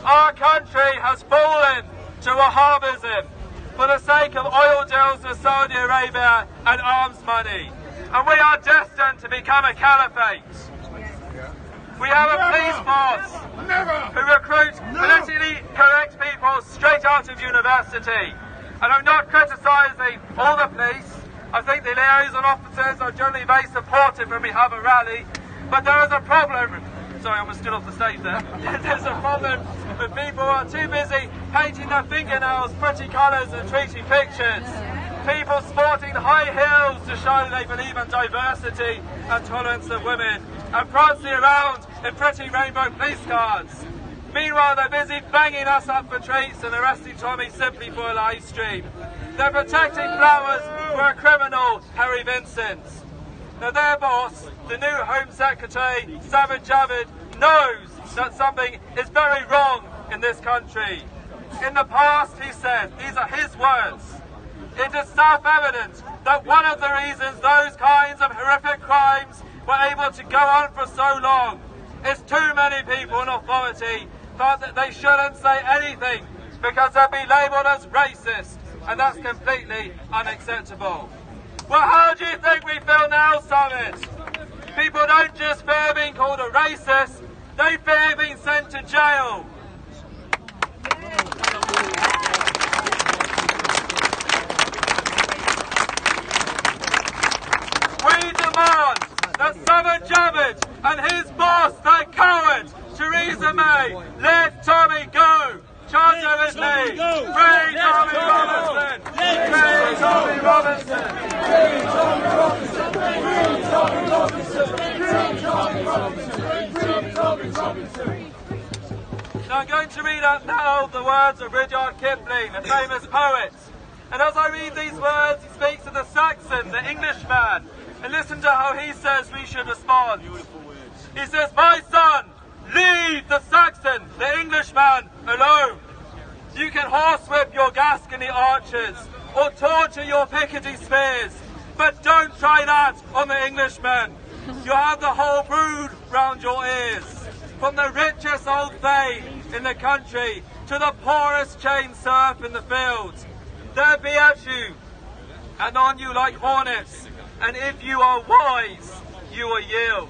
Our country has fallen to Wahhabism for the sake of oil deals with Saudi Arabia and arms money. And we are destined to become a caliphate. We have a police force who recruit politically correct people straight out of university. And I'm not criticising all the police. I think the liaison officers are generally very supportive when we have a rally. But there is a problem. Sorry, I was still off the stage there. There's a problem with people who are too busy painting their fingernails pretty colours and treating pictures. People sporting high heels to show they believe in diversity and tolerance of women, and prancing around in pretty rainbow police cars. Meanwhile, they're busy banging us up for treats and arresting Tommy simply for a live stream. They're protecting flowers for a criminal, Harry Vincent. Now their boss, the new Home Secretary, Sajid Javid, knows that something is very wrong in this country. In the past, he said, these are his words, it is self-evident that one of the reasons those kinds of horrific crimes were able to go on for so long is too many people in authority thought that they shouldn't say anything because they'd be labelled as racist, and that's completely unacceptable. Well, how do you think we feel now, Summit? People don't just fear being called a racist, they fear being sent to jail. We demand that Sajid Javid and his boss, that coward, Theresa May, let Tommy go. Chant it with me. Free Tommy Robinson. Free Tommy Robinson. Free Tommy Robinson. Free Tommy Robinson. Free Tommy Robinson. Free Tommy Robinson. Now I'm going to read out now the words of Rudyard Kipling, the famous poet. And as I read these words, he speaks of the Saxon, the Englishman. And listen to how he says we should respond. He says, my son, leave the Saxon, the Englishman, alone. You can horsewhip your Gascony archers or torture your Picardy spears, but don't try that on the Englishman. You'll have the whole brood round your ears. From the richest old thane in the country to the poorest chain serf in the fields. There be at you and on you like hornets, and if you are wise, you will yield.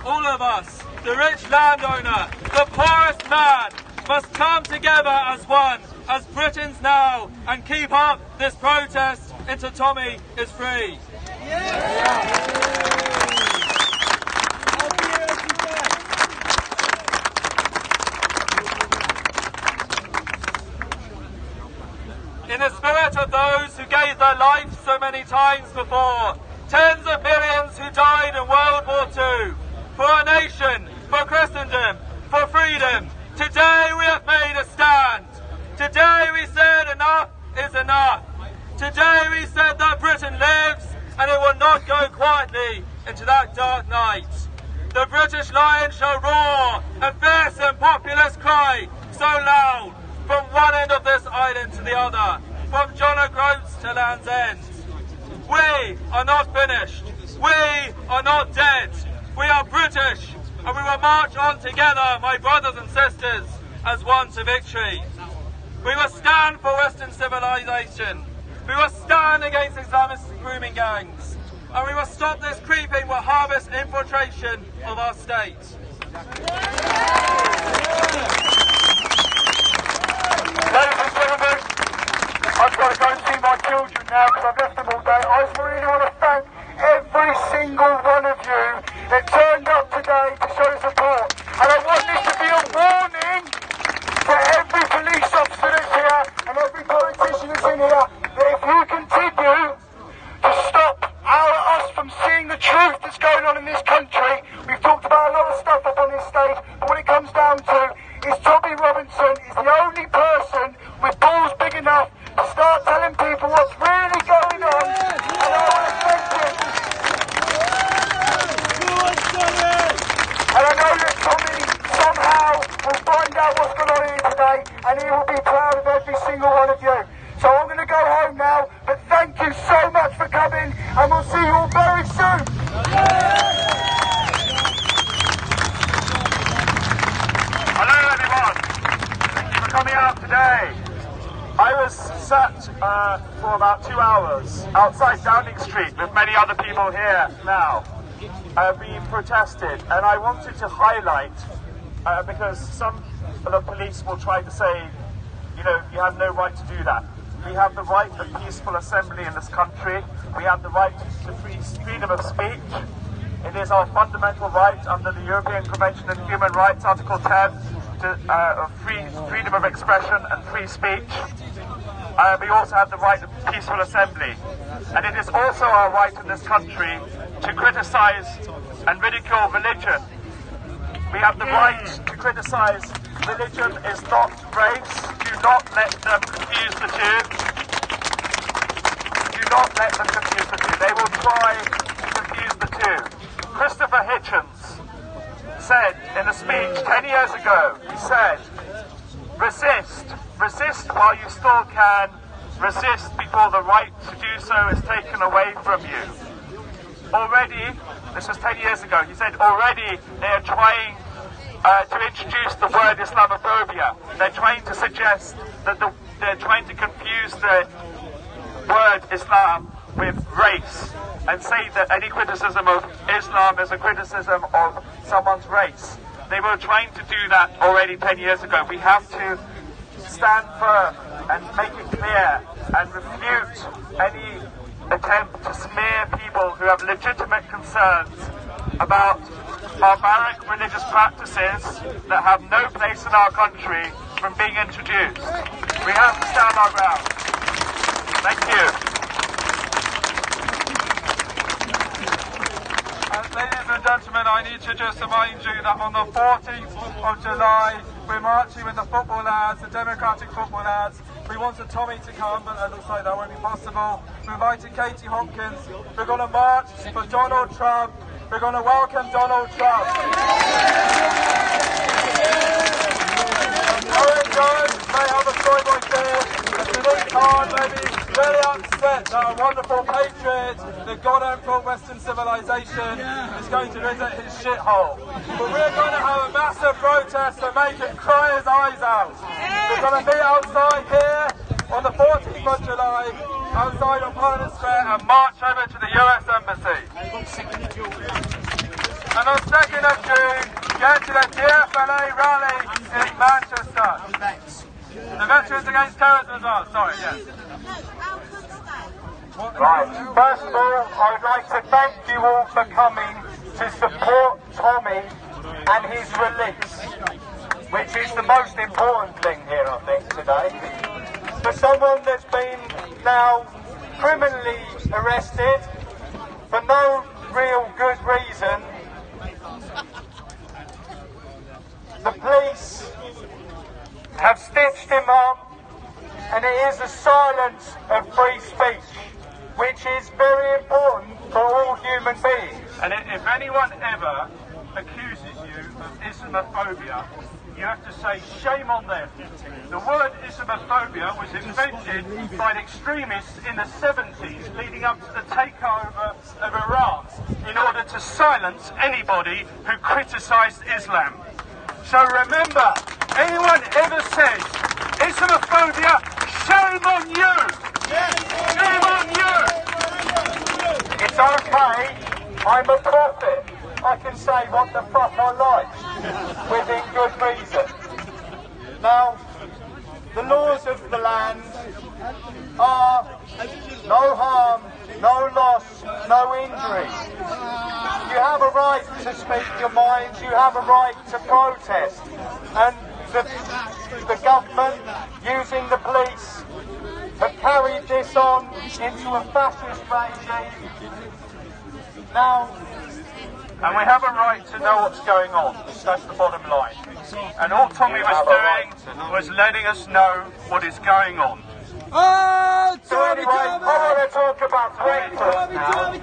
All of us, the rich landowner, the poorest man, must come together as one, as Britons now, and keep up this protest until Tommy is free. In the spirit of those who gave their life so many times before, tens of millions who died in World War II, for our nation, for Christendom, for freedom, today we have made a stand. Today we said enough is enough. Today we said that Britain lives and it will not go quietly into that dark night. The British Lion shall roar, a fierce and populous cry, so loud, from one end of this island to the other, from John O'Groats to Land's End. We are not finished. We are not dead. We are British, and we will march on together, my brothers and sisters, as one to victory. We will stand for Western civilization. We will stand against Islamist grooming gangs. And we will stop this creeping Wahhabist infiltration of our state. Ladies and gentlemen, I've got to go and see my children now because I've left them all day. I just really want to thank every single one of you that turned up today to show support. And I want this to be a warning to every police officer that's here and every politician that's in here that if you continue to stop us from seeing the truth that's going on in this country, we've talked about a lot of stuff up on this stage, but what it comes down to is Tommy Robinson is the only person with balls big enough to start telling people what's really going on. And I want to thank him. And I know that Tommy somehow will find out what's going on here today, and he will be proud of every single one of you. So I'm going to go home now, but thank you so much for coming, and we'll see you all very soon. Hello everyone, thank you for coming out today. I was sat for about 2 hours outside Downing Street with many other people here now, being protested, and I wanted to highlight, because some of the police will try to say, you know, you have no right to do that. We have the right of peaceful assembly in this country. We have the right to freedom of speech. It is our fundamental right under the European Convention on Human Rights, Article 10, of freedom of expression and free speech. We also have the right of peaceful assembly. And it is also our right in this country to criticise and ridicule religion. We have the right to criticise religion is not race. Do not let them confuse the two. Do not let them confuse the two. They will try to confuse the two. Christopher Hitchens said in a speech 10 years ago, he said, resist while you still can, resist before the right to do so is taken away from you. Already, this was 10 years ago, he said already they are trying to introduce the word Islamophobia. They're trying to suggest that they're trying to confuse the word Islam with race and say that any criticism of Islam is a criticism of someone's race. They were trying to do that already 10 years ago. We have to stand firm and make it clear and refute any attempt to smear people who have legitimate concerns about barbaric religious practices that have no place in our country from being introduced. We have to stand our ground. Thank you. Ladies and gentlemen, I need to just remind you that on the 14th of July, we're marching with the football lads, the Democratic football lads. We wanted Tommy to come, but it looks like that won't be possible. We invited Katie Hopkins. We're going to march for Donald Trump. We're going to welcome Donald Trump. Owen Jones may have a story like this. Philippe Khan may be very upset that a wonderful patriot that God for Western civilization is going to visit his shithole. But we're going to have a massive protest to make him cry his eyes out. We're going to meet outside here on the 14th 6th of July outside of Parliament Square and march over to the US Embassy. And on 2nd of June, get to the DFLA rally in Manchester. The Veterans Against Terrorism as well, sorry, yes. Right, first of all, I would like to thank you all for coming to support Tommy and his release, which is the most important thing here, I think, today. For someone that's been now criminally arrested for no real good reason, the police have stitched him up, and it is a silence of free speech, which is very important for all human beings. And if anyone ever accuses you of Islamophobia, you have to say shame on them. The word Islamophobia was invented by extremists in the 70s leading up to the takeover of Iraq in order to silence anybody who criticised Islam. So remember, anyone ever says Islamophobia, shame on you! Shame on you! It's okay, I'm a prophet. I can say what the fuck I like, within good reason. Now, the laws of the land are no harm, no loss, no injury. You have a right to speak your mind, you have a right to protest. And the government, using the police, have carried this on into a fascist regime. Now, and we have a right to know what's going on. That's the bottom line. And all Tommy was doing was letting us know what is going on. Oh, so anyway, I want to talk about breakfast now. And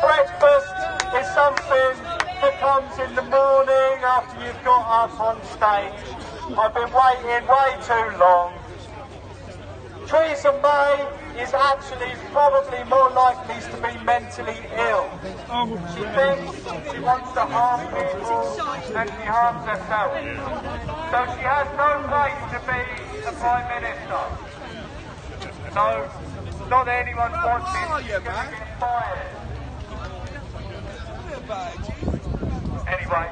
breakfast is something that comes in the morning after you've got up on stage. I've been waiting way too long. Theresa May is actually probably more likely to be mentally ill. She thinks she wants to harm people and she harms herself. So she has no place to be a Prime Minister. So, not that anyone wants it, she's going to get fired. Anyway.